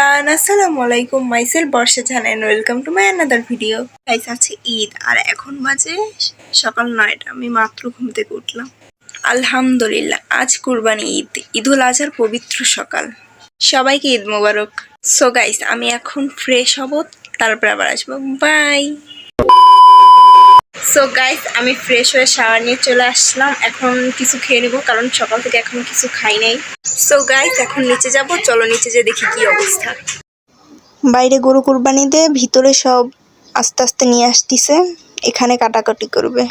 Everyone, আসসালামু আলাইকুম। Myself Barsha Jaan and welcome to my another video. Guys, আছে ঈদ আর এখন বাজে সকাল 9টা। আমি মাত্র ঘুম থেকে উঠলাম। আলহামদুলিল্লাহ, আজ কুরবানি ঈদ, ঈদুল আজহার পবিত্র সকাল। সবাইকে ঈদ মোবারক। সো গাইস, আমি এখন ফ্রেশ হব, তারপর আবার আসবো। বাই। সো গাইস, আমি ফ্রেশ হয়ে শাওয়ার নিয়ে চলে আসলাম। এখন কিছু খেয়ে নেবো, কারণ সকাল থেকে এখন কিছু খাই নাই। সো গাইস, এখন নিচে যাব, চলো নিচে যেয়ে দেখি কি অবস্থা। বাইরে গরু কুরবানি দিয়ে ভিতরে সব আস্তে আস্তে নিয়ে আসতেছে, এখানে কাটাকাটি করবে।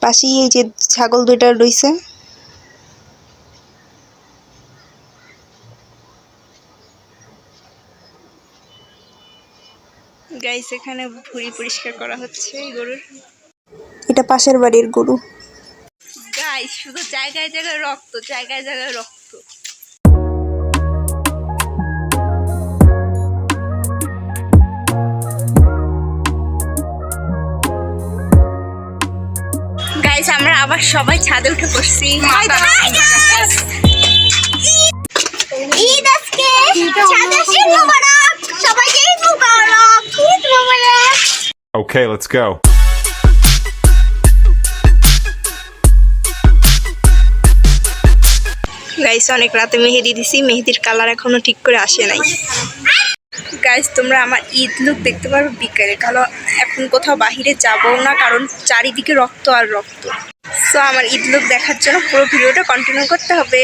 পাশেই এই যে ছাগল দুইটা রইছে। গাইস, এখানে ভুঁড়ি পরিষ্কার করা হচ্ছে গরুর। এটা পাশের বাড়ির গরু। গাইস, শুধু জায়গায় জায়গায় রক্ত, জায়গায় জায়গায় রক্ত। গাইস, আমরা আবার সবাই ছাদে উঠে পড়ছি। ঈদ আজকে ছাদে ঈদ মোবারক, সবাইকে ঈদ মোবারক, ঈদ মোবারক। Okay, let's go. গাইস, অনেক রাতে মেহেদি দিছি, মেহেদির কালার এখনো ঠিক করে আসে নাই। গাইস, তোমরা আমার ঈদ লুক দেখতে পারো বিকেলে, কারণ এখন কোথাও বাহিরে যাবো না, কারণ চারিদিকে রক্ত আর রক্ত। সো আমার ঈদ লুক দেখার জন্য পুরো ভিডিওটা কন্টিনিউ করতে হবে।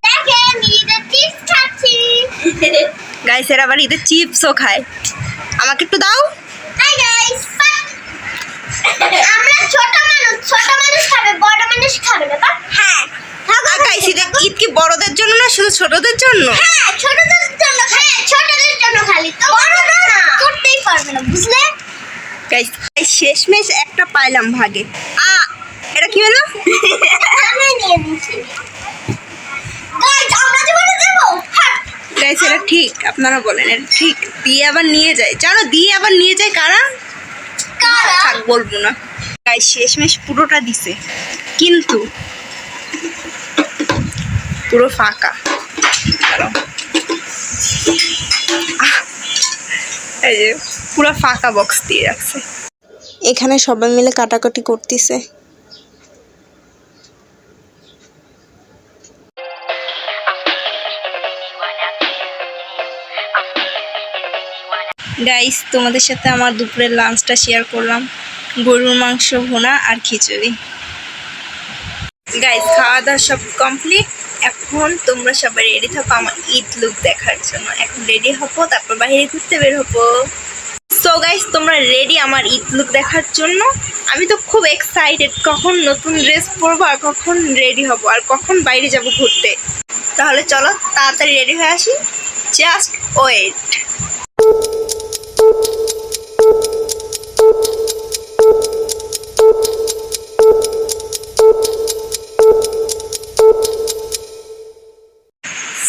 দেখেন ঈদের চিপস খাচ্ছি। গাইস, এরা আবার ঈদের চিপসও খায়। আমাকে একটু দাও। হাই গাইস, আমরা ছোট মানুষ খাবে, বড় মানুষ খাবে না। হ্যাঁ, আর গাইস, ঈদ কি বড়দের জন্য না শুধু ছোটদের জন্য? হ্যাঁ, ছোটদের জন্য। হ্যাঁ, ছোটদের জন্য খালি, তো বড়রা করতেই পারবে না, বুঝলে? গাইস, শেষমেশ একটা পাইলাম ভাগে। এটা কি হলো? আমি নিয়ে নিচ্ছি। গাইস, আমরা জীবনে দেব। হ্যাঁ গাইস, এটা ঠিক, আপনারা বলেন এটা ঠিক? দিয়ে আবার নিয়ে যায়, জানো দিয়ে আবার নিয়ে যায় কারা? কারা? থাক, বলবো না। গাইস, শেষমেশ পুরোটা দিছে, কিন্তু পুরো ফাঁকা। এই যে পুরো ফাঁকা বক্স দিয়ে রাখছে। এখানে সবাই মিলে কাটাকাটি করতেছে। গাইস, তোমাদের সাথে আমার দুপুরের লাঞ্চটা শেয়ার করলাম। গরুর মাংস ভুনা আর খিচুড়ি। গাইস, খাওয়া দাওয়া সব কমপ্লিট। এখন তোমরা সবাই রেডি থাকো আমার ঈদ লুক দেখার জন্য। এখন রেডি হবো, তারপর বাইরে ঘুরতে বের হবো। সো গাইস, তোমরা রেডি আমার ঈদ লুক দেখার জন্য? আমি তো খুব এক্সাইটেড, কখন নতুন ড্রেস পরবো আর কখন রেডি হবো আর কখন বাইরে যাব ঘুরতে। তাহলে চলো তাড়াতাড়ি রেডি হয়ে আসি, জাস্ট ওয়েট।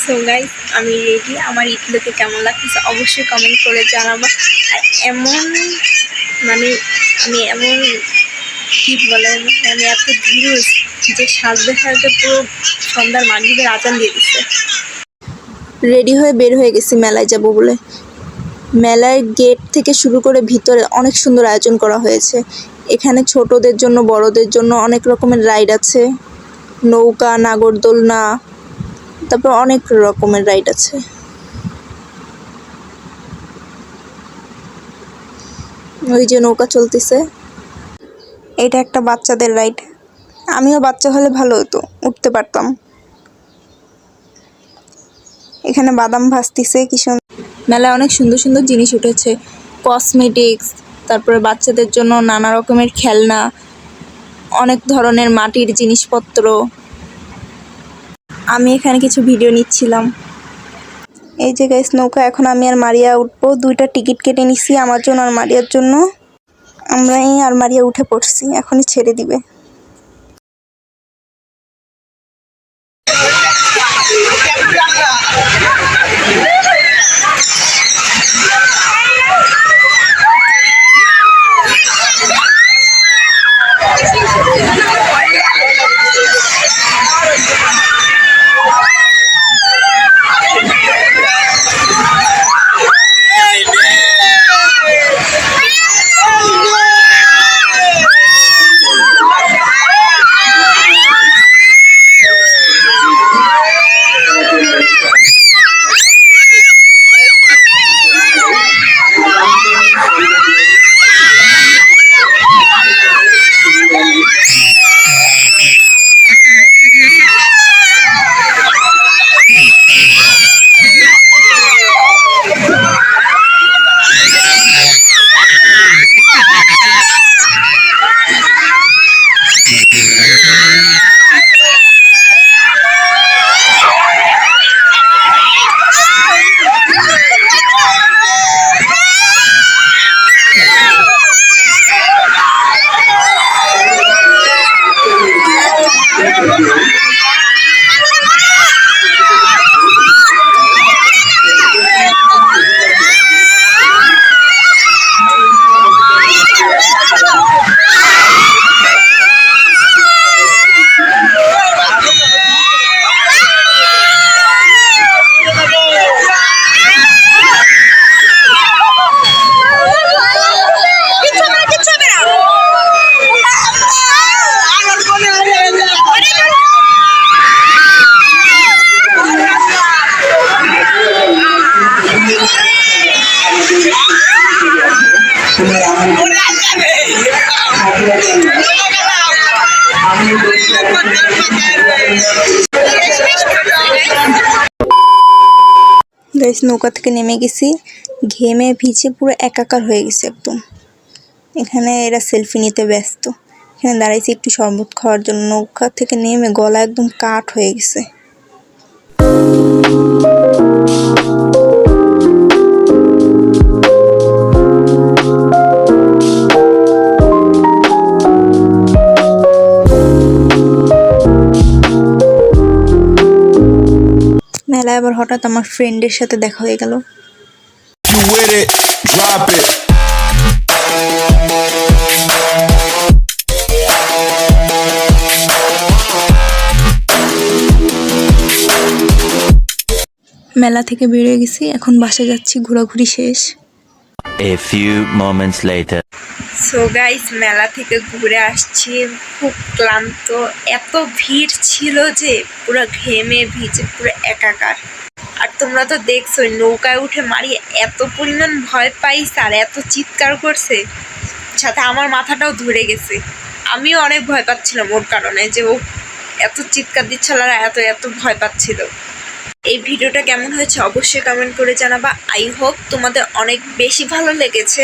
সো গাইস, আমি রেডি। আমার ঈদ লুকে কেমন লাগতেছে অবশ্যই কমেন্ট করে জানাবো। আর মানে আমি এমন কি বলে, আমি এত ধীরে যে সাজতে সাজতে পুরো সন্ধ্যার মাগরিবের আজান দিয়ে দিচ্ছে। রেডি হয়ে বের হয়ে গেছি মেলায় যাব বলে। মেলার গেট থেকে শুরু করে ভিতরে অনেক সুন্দর আয়োজন করা হয়েছে। এখানে ছোটদের জন্য বড়দের জন্য অনেক রকমের রাইড আছে, নৌকা, নাগরদোলনা, তারপর অনেক রকমের রাইড আছে। ওই যে নৌকা চলতেছে, এটা একটা বাচ্চাদের রাইড। আমিও বাচ্চা হলে ভালো হতো, উঠতে পারতাম। এখানে বাদাম ভাজতেছে কি সুন্দর। মেলায় অনেক সুন্দর সুন্দর জিনিস উঠেছে, কসমেটিক্স, তারপরে বাচ্চাদের জন্য নানা রকমের খেলনা, অনেক ধরনের মাটির জিনিসপত্র। আমি এখানে কিছু ভিডিও নিচ্ছিলাম। এই যে গাইস, নৌকা। এখন আমি আর মারিয়া উঠবো। 2টা টিকিট কেটে নিছি, আমার জন্য আর মারিয়ার জন্য। আমরা আর মারিয়া উঠে পড়ছি, এখনই ছেড়ে দিবে। গাইস নৌকা থেকে নেমে গেছি, ঘেমে ভিজে পুরো একাকার হয়ে গেছে একদম। এখানে এরা সেলফি নিতে ব্যস্ত। এখানে দাঁড়াইছি একটু শরবত খাওয়ার জন্য। নৌকা থেকে নেমে গলা একদম কাঠ হয়ে গেছে। মেলায় আবার হঠাৎ আমার ফ্রেন্ডের সাথে দেখা হয়ে গেল। You with it, drop it. মেলা থেকে বেরিয়ে গেছি, এখন বাসায় যাচ্ছি, ঘোরাঘুরি শেষ। A few moments later. So guys মেলা থেকে ঘুরে আসছি, খুব ক্লান্ত। এত ভিড় ছিল যে পুরো ঘেমে ভিজে পুরো একাকার। আর তোমরা তো দেখছোই, নৌকায় উঠে মারিয়ে এত পরিমাণ ভয় পাইছে আর এত চিৎকার করছে, সাথে আমার মাথাটাও ধরে গেছে। আমিও অনেক ভয় পাচ্ছিলাম ওর কারণে, যে ও এত চিৎকার দিচ্ছিল আর এত এত ভয় পাচ্ছিল। এই ভিডিওটা কেমন হয়েছে অবশ্যই কমেন্ট করে জানাবা। আই হোপ তোমাদের অনেক বেশি ভালো লেগেছে।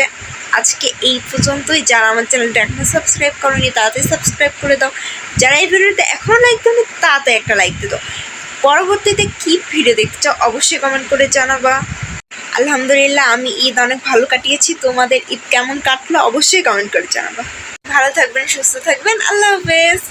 আজকে এই পর্যন্তই। যারা আমার চ্যানেলটা এখনো সাবস্ক্রাইব করোনি তাড়াতাড়ি সাবস্ক্রাইব করে দাও। যারা এই ভিডিওতে এখনো লাইক দাওনি তাড়াতাড়ি একটা লাইক দিয়ে দাও। পরবর্তীতে কী ভিডিও দেখতে চাও অবশ্যই কমেন্ট করে জানাবা। আলহামদুলিল্লাহ আমি ঈদ অনেক ভালো কাটিয়েছি। তোমাদের ঈদ কেমন কাটলো অবশ্যই কমেন্ট করে জানাবা। ভালো থাকবেন, সুস্থ থাকবেন। আল্লাহ হাফেজ।